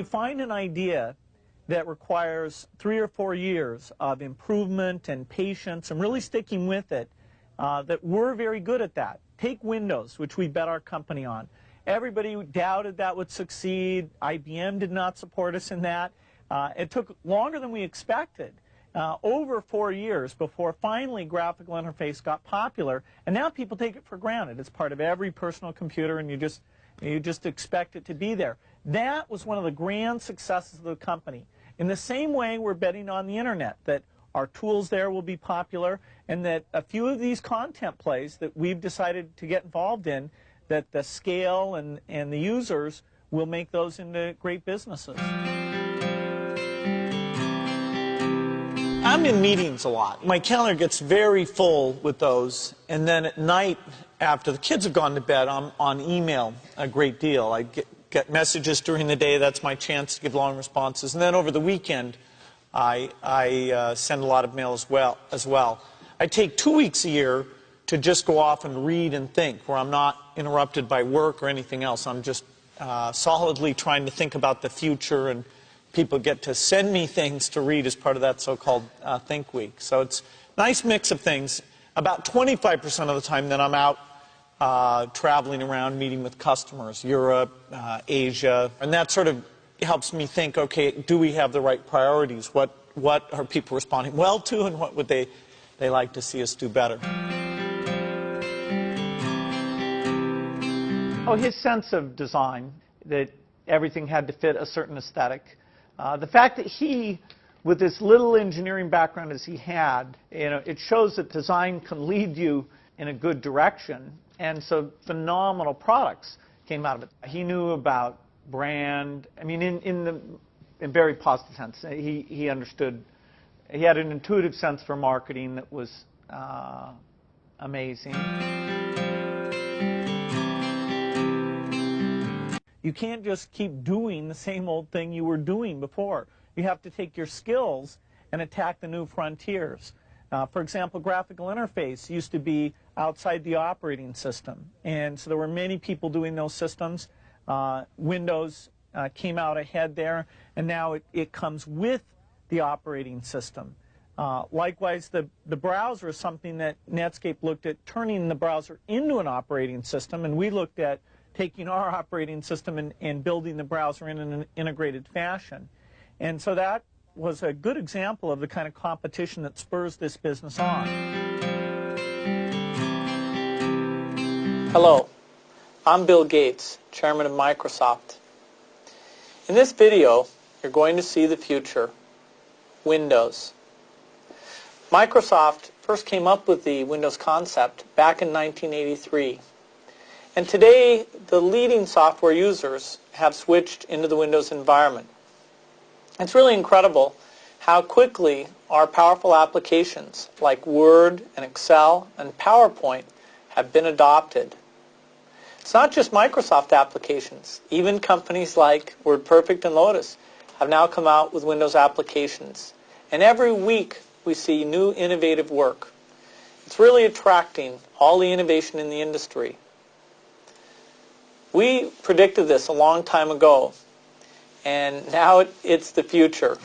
find an idea that requires 3 or 4 years of improvement and patience and really sticking with it, that we're very good at that. Take Windows, which we bet our company on. Everybody doubted that would succeed. IBM did not support us in that. It took longer than we expected, over 4 years before finally graphical interface got popular, and now people take it for granted. It's part of every personal computer, and you just expect it to be there. That was one of the grand successes of the company. In the same way, we're betting on the internet, that our tools there will be popular, and that a few of these content plays that we've decided to get involved in, that the scale and the users will make those into great businesses. I'm in meetings a lot. My calendar gets very full with those, and then at night, after the kids have gone to bed, I'm on email a great deal. I get messages during the day. That's my chance to give long responses. And then over the weekend, I send a lot of mail as well. I take 2 weeks a year to just go off and read and think, where I'm not interrupted by work or anything else. I'm just solidly trying to think about the future, and people get to send me things to read as part of that so-called Think Week. So it's a nice mix of things. About 25% of the time that I'm out traveling around, meeting with customers, Europe, Asia, and that sort of helps me think, okay, do we have the right priorities? What are people responding well to, and what would they like to see us do better? Oh, his sense of design, that everything had to fit a certain aesthetic. The fact that he, with this little engineering background as he had, it shows that design can lead you in a good direction. And so phenomenal products came out of it. He knew about brand. I mean, in very positive sense. He understood. He had an intuitive sense for marketing that was amazing. You can't just keep doing the same old thing you were doing before. You have to take your skills and attack the new frontiers. For example, graphical interface used to be outside the operating system, and so there were many people doing those systems. Windows came out ahead there, and now it comes with the operating system. Likewise, the browser is something that Netscape looked at turning the browser into an operating system, and we looked at taking our operating system and building the browser in an integrated fashion. And so that was a good example of the kind of competition that spurs this business on. Hello, I'm Bill Gates, Chairman of Microsoft. In this video, you're going to see the future, Windows. Microsoft first came up with the Windows concept back in 1983. And today, the leading software users have switched into the Windows environment. It's really incredible how quickly our powerful applications like Word and Excel and PowerPoint have been adopted. It's not just Microsoft applications. Even companies like WordPerfect and Lotus have now come out with Windows applications. And every week we see new innovative work. It's really attracting all the innovation in the industry. We predicted this a long time ago, and now it's the future.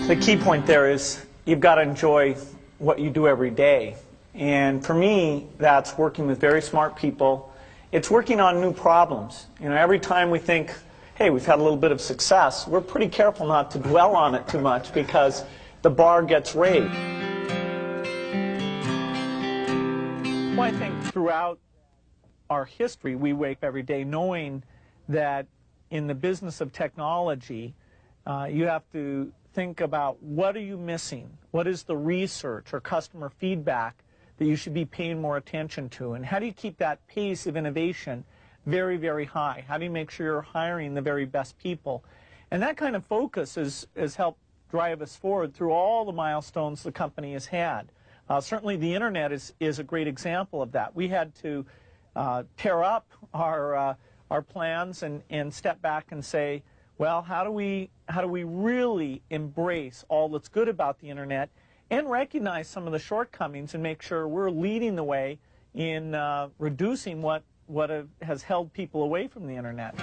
The key point there is you've got to enjoy what you do every day. And for me, that's working with very smart people. It's working on new problems. Every time we think, hey, we've had a little bit of success, we're pretty careful not to dwell on it too much because the bar gets raised. Well, I think throughout our history, we wake up every day knowing that in the business of technology, you have to think about what are you missing? What is the research or customer feedback that you should be paying more attention to? And how do you keep that pace of innovation very, very high? How do you make sure you're hiring the very best people? And that kind of focus has helped drive us forward through all the milestones the company has had. Certainly the internet is a great example of that. We had to tear up our plans and step back and say, well, how do we really embrace all that's good about the internet and recognize some of the shortcomings and make sure we're leading the way in reducing what has held people away from the internet.